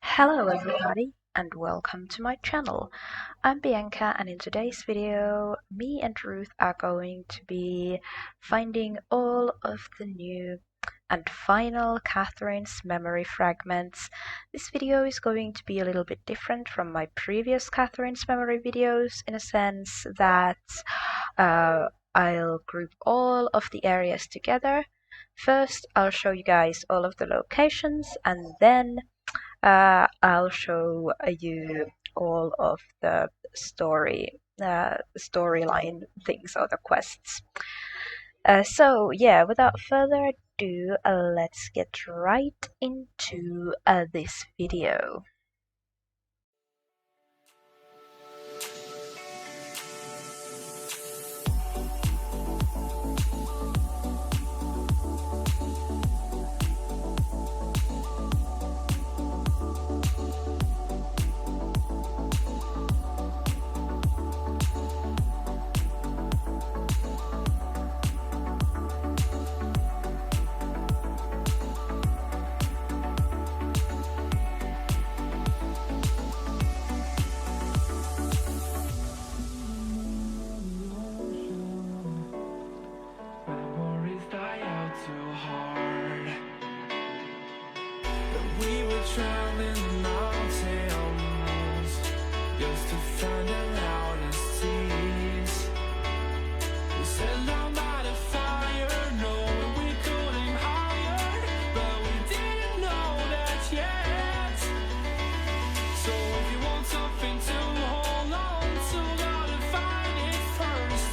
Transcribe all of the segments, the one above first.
Hello everybody and welcome to my channel. I'm Bianca and in today's video me and Ruth are going to be finding all of the new and final Catherine's memory fragments. This video is going to be a little bit different from my previous Catherine's memory videos in a sense that I'll group all of the areas together. First I'll show you guys all of the locations and then I'll show you all of the storyline things or the quests. So yeah, without further ado, let's get right into this video. Traveling mountains just to find the loudest tears. We set down by the fire, knowing we could aim higher, but we didn't know that yet. So if you want something to hold on to, gotta find it first.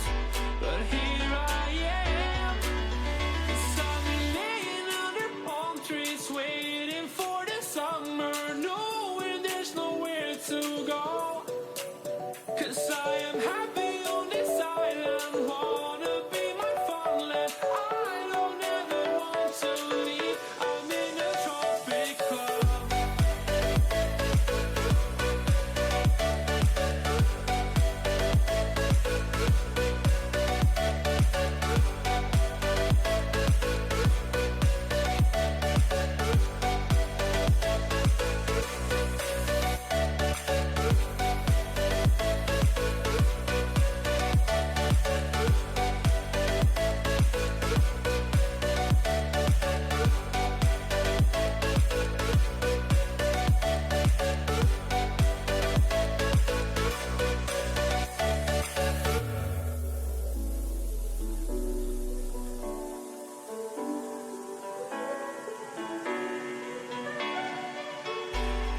But here I am, 'cause I've been laying under palm trees waiting for the summer, knowing there's nowhere to go. 'Cause I am happy on this island, wanna be my farmland. I don't ever want to leave, I'm in a tropic club.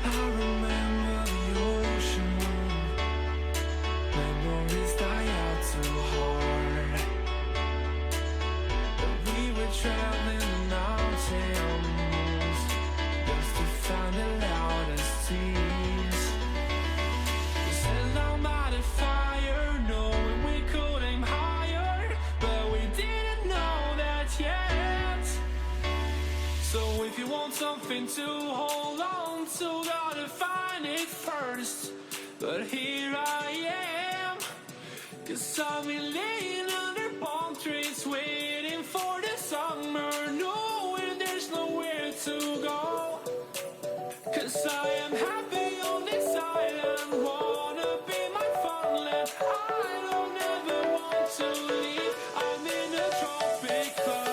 I remember the ocean, memories die out too hard. But we were traveling the mountains just to find the loudest tears. We sat down by the fire, knowing we could aim higher, but we didn't know that yet. So if you want something to hold on to, gotta find it first. But here I am, 'cause I've been laying under palm trees waiting for the summer, knowing there's nowhere to go. 'Cause I am happy on this island, wanna be my farmland. I don't ever want to leave, I'm in a tropic club.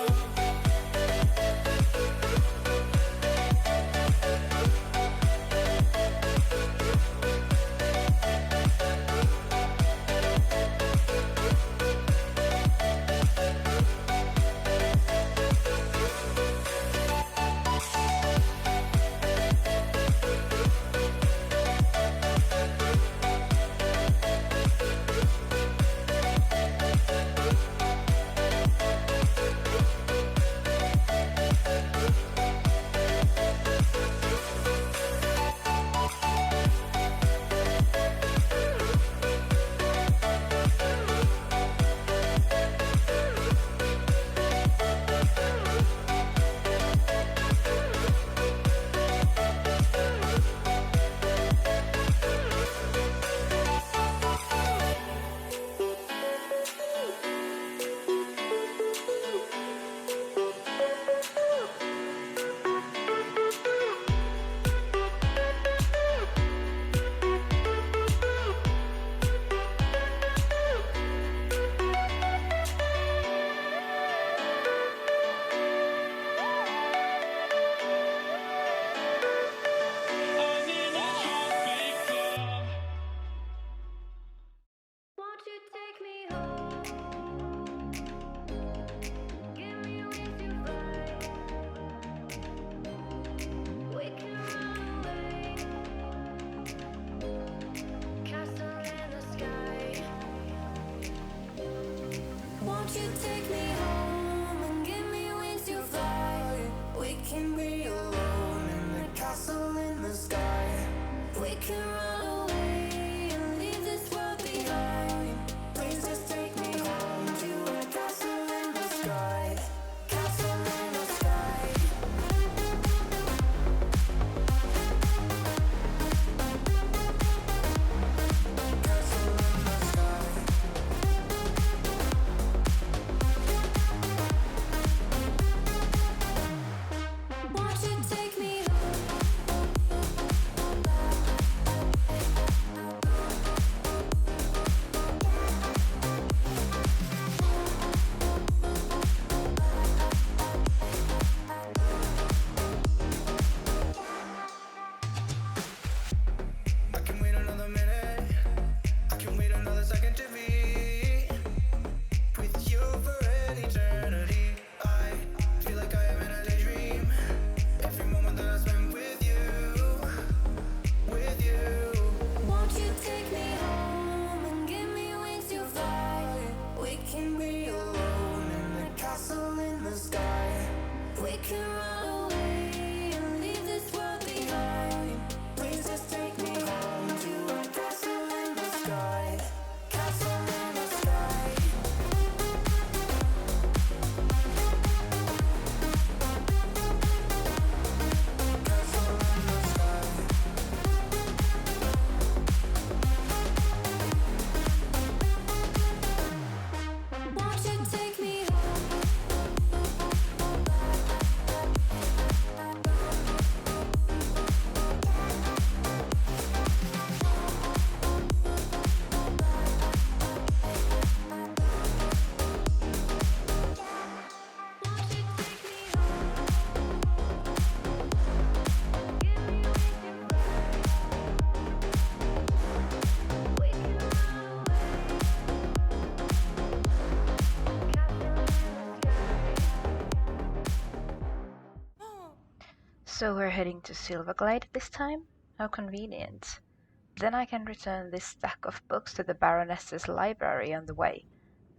We can run away and leave this world behind. Please just take me home to a castle in the sky. Castle in the sky. Castle in the sky. Won't you take me So we're heading to Silverglade this time? How convenient. Then I can return this stack of books to the Baroness's library on the way.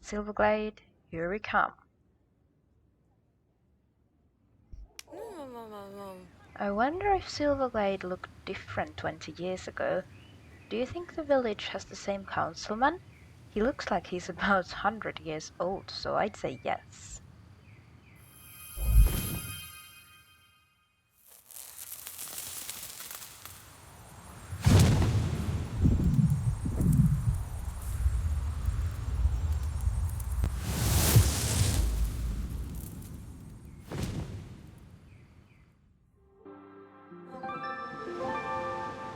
Silverglade, here we come. I wonder if Silverglade looked different 20 years ago. Do you think the village has the same councilman? He looks like he's about 100 years old, so I'd say yes.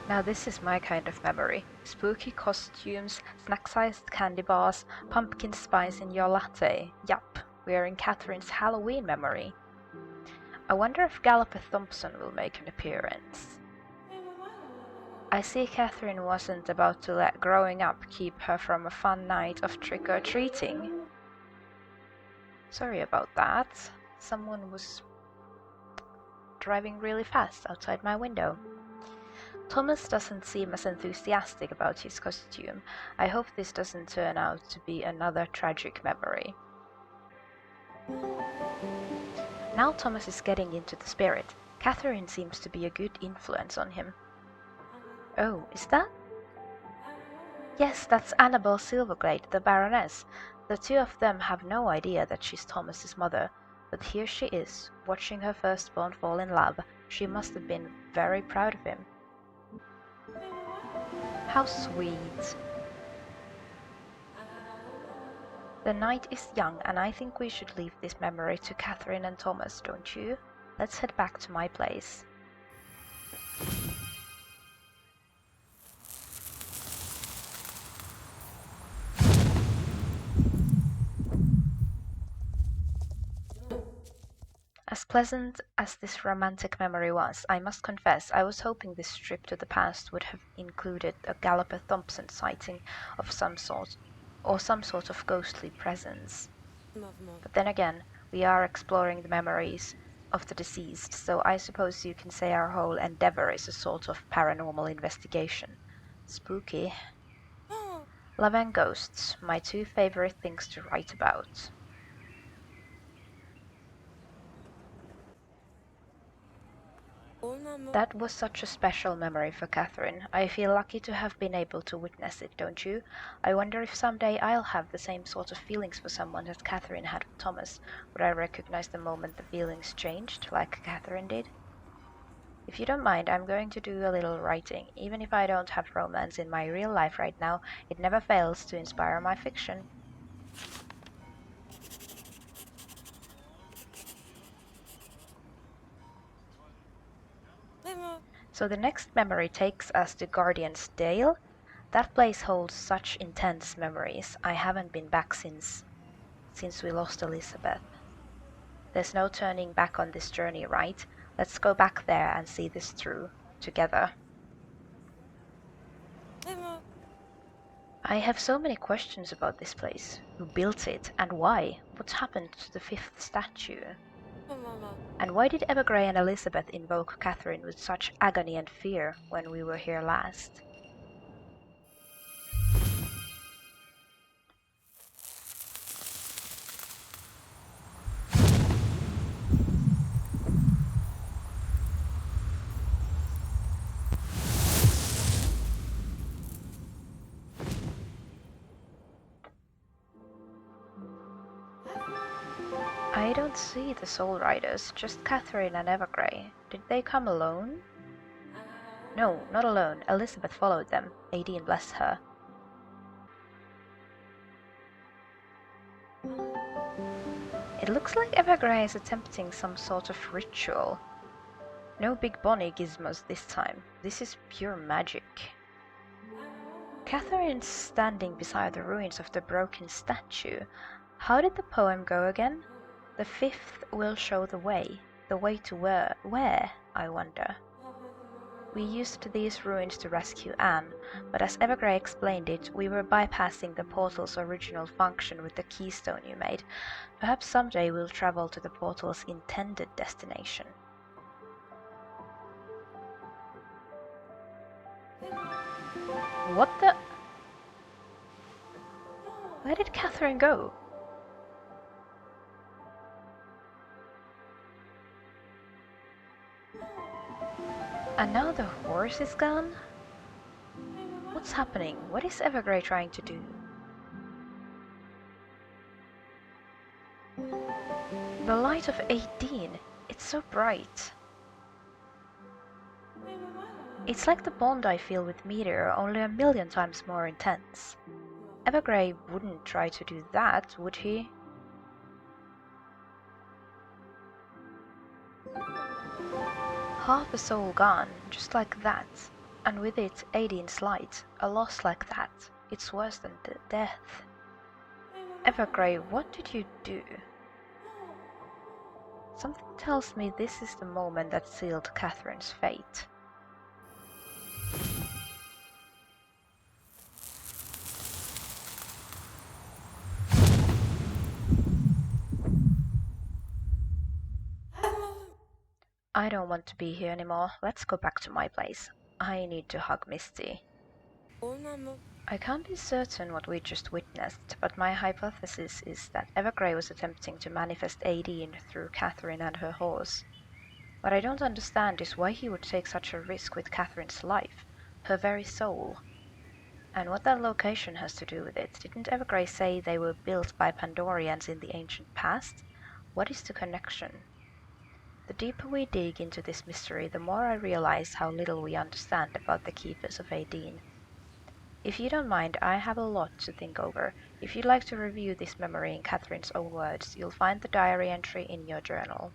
Now this is my kind of memory. Spooky costumes, snack-sized candy bars, pumpkin spice in your latte. Yup, we are in Catherine's Halloween memory. I wonder if Galloper Thompson will make an appearance. I see Catherine wasn't about to let growing up keep her from a fun night of trick-or-treating. Sorry about that. Someone was driving really fast outside my window. Thomas doesn't seem as enthusiastic about his costume. I hope this doesn't turn out to be another tragic memory. Now Thomas is getting into the spirit. Catherine seems to be a good influence on him. Oh, is that? Yes, that's Annabel Silverglade, the Baroness. The two of them have no idea that she's Thomas's mother, but here she is, watching her firstborn fall in love. She must have been very proud of him. How sweet. The night is young, and I think we should leave this memory to Catherine and Thomas, don't you? Let's head back to my place. As pleasant as this romantic memory was, I must confess I was hoping this trip to the past would have included a Galloper Thompson sighting of some sort, or some sort of ghostly presence. But then again, we are exploring the memories of the deceased, so I suppose you can say our whole endeavor is a sort of paranormal investigation. Spooky. Love and ghosts, my two favorite things to write about. That was such a special memory for Catherine. I feel lucky to have been able to witness it, don't you? I wonder if someday I'll have the same sort of feelings for someone that Catherine had with Thomas. Would I recognize the moment the feelings changed, like Catherine did? If you don't mind, I'm going to do a little writing. Even if I don't have romance in my real life right now, it never fails to inspire my fiction. So the next memory takes us to Guardian's Dale. That place holds such intense memories. I haven't been back since we lost Elizabeth. There's no turning back on this journey, right? Let's go back there and see this through together. I have so many questions about this place. Who built it and why? What happened to the fifth statue? And why did Evergrey and Elizabeth invoke Catherine with such agony and fear when we were here last? I don't see the Soul Riders, just Catherine and Evergrey. Did they come alone? No, not alone. Elizabeth followed them. Aideen bless her. It looks like Evergrey is attempting some sort of ritual. No big Bonnie gizmos this time. This is pure magic. Catherine's standing beside the ruins of the broken statue. How did the poem go again? The fifth will show the way. The way to where? Where, I wonder. We used these ruins to rescue Anne, but as Evergrey explained it, we were bypassing the portal's original function with the keystone you made. Perhaps someday we'll travel to the portal's intended destination. What the? Where did Catherine go? And now the horse is gone? What's happening? What is Evergrey trying to do? The light of Aideen. It's so bright. It's like the bond I feel with Meteor, only 1,000,000 times more intense. Evergrey wouldn't try to do that, would he? Half a soul gone, just like that. And with it, Aideen's light. A loss like that. It's worse than death. Evergrey, what did you do? Something tells me this is the moment that sealed Catherine's fate. I don't want to be here anymore. Let's go back to my place. I need to hug Misty. I can't be certain what we just witnessed, but my hypothesis is that Evergrey was attempting to manifest Aideen through Catherine and her horse. What I don't understand is why he would take such a risk with Catherine's life, her very soul. And what that location has to do with it. Didn't Evergrey say they were built by Pandorians in the ancient past? What is the connection? The deeper we dig into this mystery, the more I realize how little we understand about the keepers of Aideen. If you don't mind, I have a lot to think over. If you'd like to review this memory in Catherine's own words, you'll find the diary entry in your journal.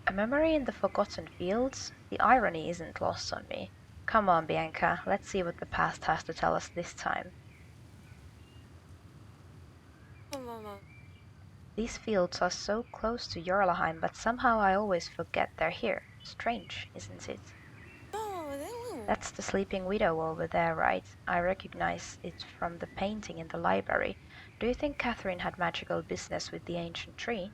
A memory in the Forgotten Fields? The irony isn't lost on me. Come on, Bianca, let's see what the past has to tell us this time. These fields are so close to Jorlaheim, but somehow I always forget they're here. Strange, isn't it? That's the sleeping widow over there, right? I recognize it from the painting in the library. Do you think Catherine had magical business with the ancient tree?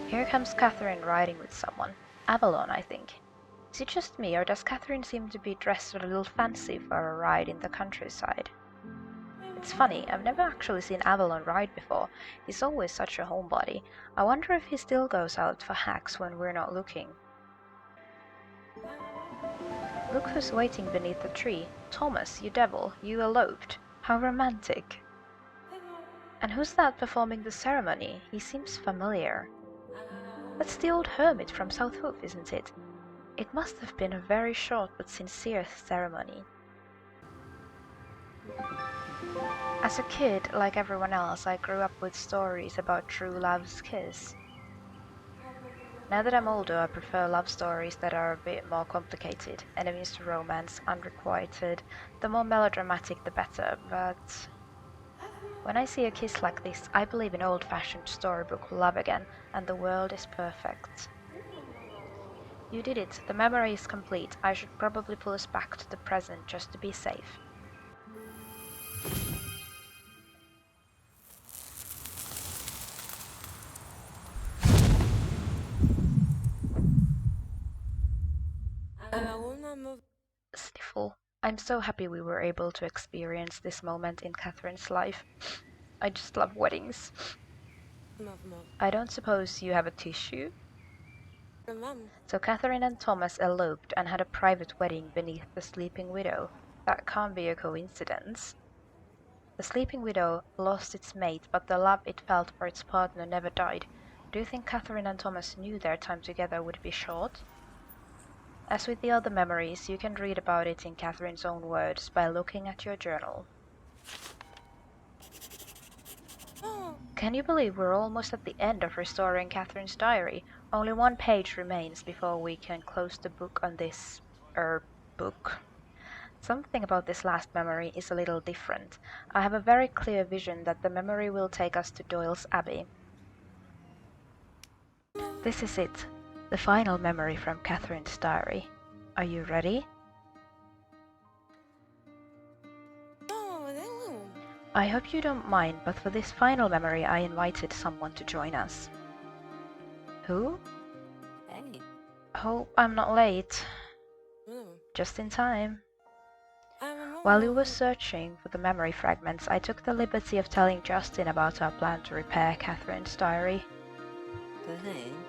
Here comes Catherine riding with someone. Avalon, I think. Is it just me, or does Catherine seem to be dressed a little fancy for a ride in the countryside? It's funny, I've never actually seen Avalon ride before. He's always such a homebody. I wonder if he still goes out for hacks when we're not looking. Look who's waiting beneath the tree. Thomas, you devil, you eloped. How romantic. And who's that performing the ceremony? He seems familiar. That's the old hermit from South Hoof, isn't it? It must have been a very short but sincere ceremony. As a kid, like everyone else, I grew up with stories about true love's kiss. Now that I'm older, I prefer love stories that are a bit more complicated, enemies to romance, unrequited. The more melodramatic the better, but when I see a kiss like this, I believe in old-fashioned storybook love again, and the world is perfect. You did it. The memory is complete. I should probably pull us back to the present just to be safe. Sniffle. I'm so happy we were able to experience this moment in Catherine's life. I just love weddings. I don't suppose you have a tissue? So Catherine and Thomas eloped and had a private wedding beneath the sleeping widow. That can't be a coincidence. The sleeping widow lost its mate, but the love it felt for its partner never died. Do you think Catherine and Thomas knew their time together would be short? As with the other memories, you can read about it in Catherine's own words by looking at your journal. Can you believe we're almost at the end of restoring Catherine's diary? Only one page remains before we can close the book on this, book. Something about this last memory is a little different. I have a very clear vision that the memory will take us to Doyle's Abbey. This is it, the final memory from Catherine's diary. Are you ready? I hope you don't mind, but for this final memory I invited someone to join us. Who? Hope I'm not late. Just in time. While you were searching for the memory fragments, I took the liberty of telling Justin about our plan to repair Catherine's diary.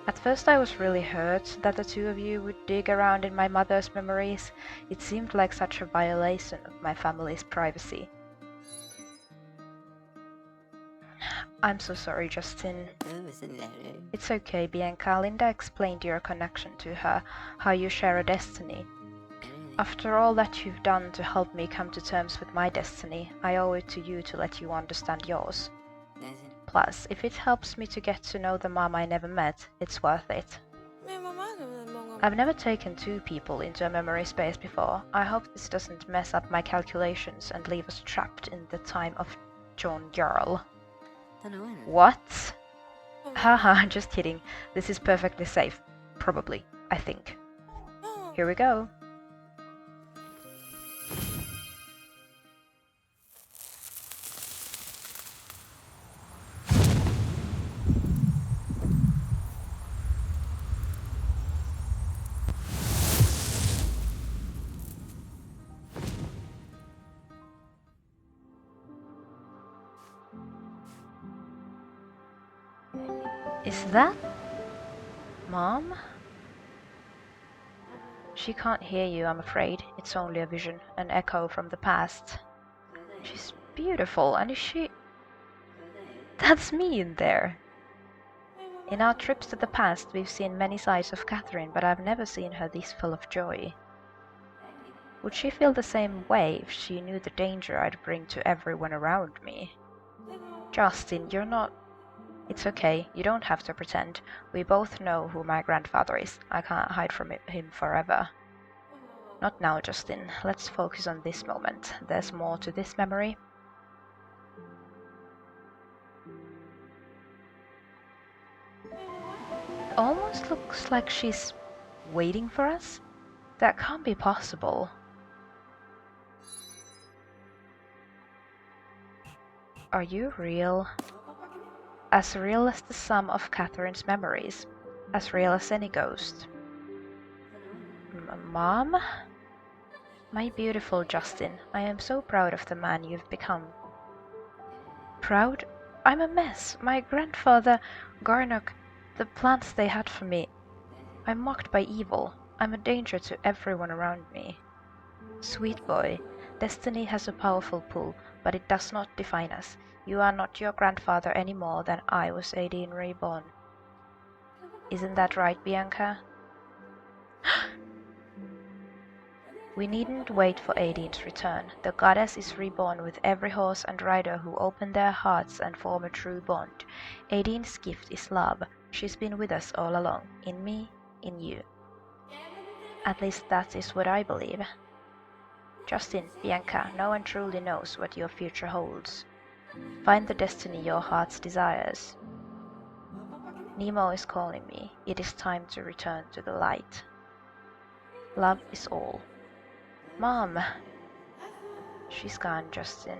At first I was really hurt that the two of you would dig around in my mother's memories. It seemed like such a violation of my family's privacy. I'm so sorry, Justin. It's okay, Bianca. Linda explained your connection to her, how you share a destiny. After all that you've done to help me come to terms with my destiny, I owe it to you to let you understand yours. Plus, if it helps me to get to know the mom I never met, it's worth it. I've never taken two people into a memory space before. I hope this doesn't mess up my calculations and leave us trapped in the time of John Jarl. What? Haha, just kidding. This is perfectly safe. Probably, I think. Here we go. Is that Mom? She can't hear you, I'm afraid. It's only a vision, an echo from the past. She's beautiful, and is she... That's me in there! In our trips to the past, we've seen many sides of Catherine, but I've never seen her this full of joy. Would she feel the same way if she knew the danger I'd bring to everyone around me? Justin, you're not... It's okay, you don't have to pretend. We both know who my grandfather is. I can't hide from him forever. Not now, Justin. Let's focus on this moment. There's more to this memory. Almost looks like she's waiting for us. That can't be possible. Are you real? As real as the sum of Catherine's memories. As real as any ghost. Mom? My beautiful Justin, I am so proud of the man you've become. Proud? I'm a mess. My grandfather, Garnock, the plans they had for me. I'm mocked by evil. I'm a danger to everyone around me. Sweet boy, destiny has a powerful pull, but it does not define us. You are not your grandfather any more than I was Aideen reborn. Isn't that right, Bianca? We needn't wait for Aideen's return. The goddess is reborn with every horse and rider who open their hearts and form a true bond. Aideen's gift is love. She's been with us all along, in me, in you. At least that is what I believe. Justin, Bianca, no one truly knows what your future holds. Find the destiny your heart desires. Nemo is calling me. It is time to return to the light. Love is all. Mom! She's gone, Justin.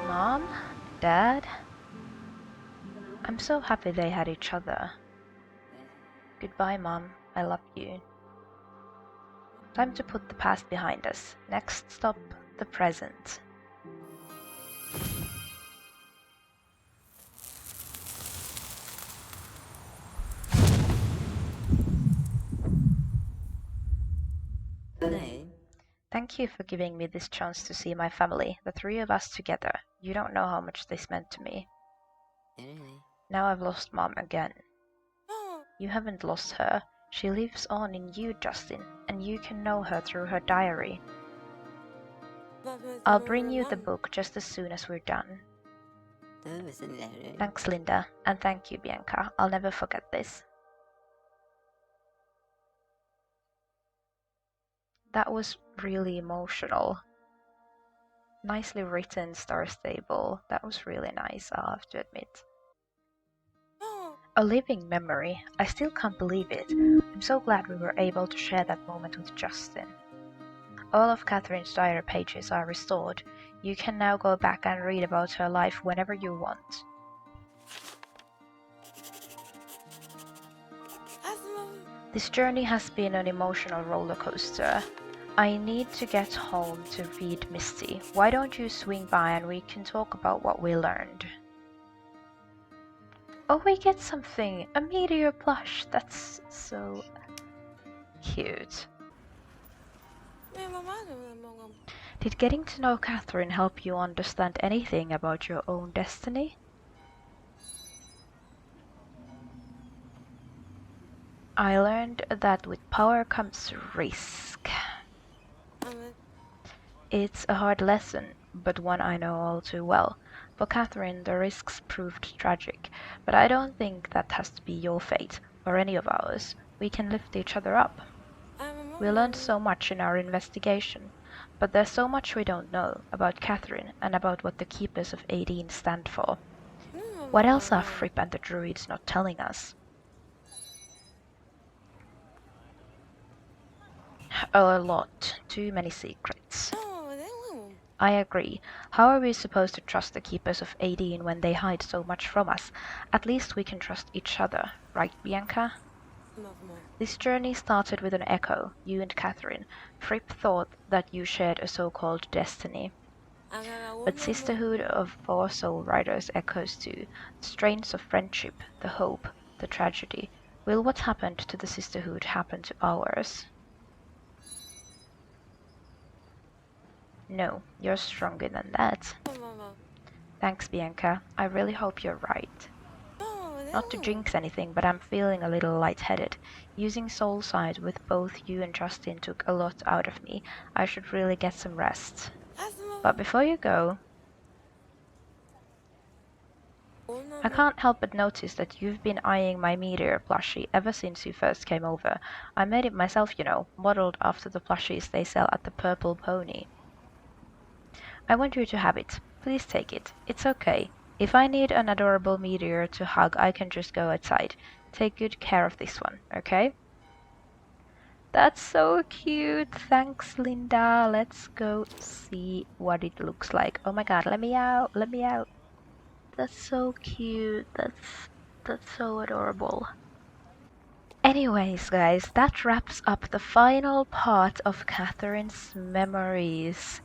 Mom? Dad? I'm so happy they had each other. Goodbye, Mom. I love you. Time to put the past behind us. Next stop, the present. Thank you for giving me this chance to see my family, the three of us together. You don't know how much this meant to me. Now I've lost Mom again. You haven't lost her. She lives on in you, Justin, and you can know her through her diary. I'll bring you the book just as soon as we're done. Thanks, Linda, and thank you, Bianca. I'll never forget this. That was really emotional. Nicely written, Star Stable. That was really nice, I'll have to admit. A living memory. I still can't believe it. I'm so glad we were able to share that moment with Justin. All of Catherine's diary pages are restored. You can now go back and read about her life whenever you want. This journey has been an emotional roller coaster. I need to get home to read Misty. Why don't you swing by and we can talk about what we learned? Oh, we get something! A meteor plush! That's so cute. Did getting to know Catherine help you understand anything about your own destiny? I learned that with power comes risk. It's a hard lesson, but one I know all too well. For Catherine, the risks proved tragic, but I don't think that has to be your fate, or any of ours. We can lift each other up. We learned so much in our investigation, but there's so much we don't know about Catherine and about what the Keepers of Aideen stand for. What else are Fripp and the Druids not telling us? A lot. Too many secrets. I agree. How are we supposed to trust the Keepers of Aideen when they hide so much from us? At least we can trust each other, right, Bianca? This journey started with an echo, you and Catherine. Fripp thought that you shared a so-called destiny. But Sisterhood of Four Soul Riders echoes too. The strains of friendship, the hope, the tragedy. Will what happened to the Sisterhood happen to ours? No, you're stronger than that. Thanks, Bianca. I really hope you're right. Not to jinx anything, but I'm feeling a little lightheaded. Using Soul Side with both you and Justin took a lot out of me. I should really get some rest. But before you go, I can't help but notice that you've been eyeing my meteor plushie ever since you first came over. I made it myself, you know, modeled after the plushies they sell at the Purple Pony. I want you to have it. Please take it. It's okay. If I need an adorable meteor to hug, I can just go outside. Take good care of this one, okay? That's so cute. Thanks, Linda. Let's go see what it looks like. Oh my god, let me out. Let me out. That's so cute. That's so adorable. Anyways, guys, that wraps up the final part of Catherine's memories.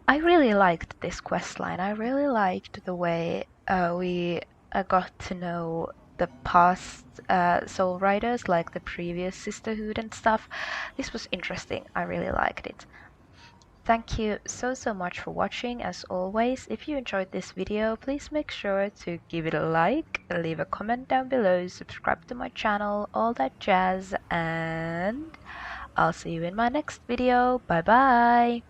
I really liked this questline. I really liked the way we got to know the past Soul Riders, like the previous Sisterhood and stuff. This was interesting. I really liked it. Thank you so much for watching. As always, if you enjoyed this video, please make sure to give it a like, leave a comment down below, subscribe to my channel, all that jazz, and I'll see you in my next video. Bye bye!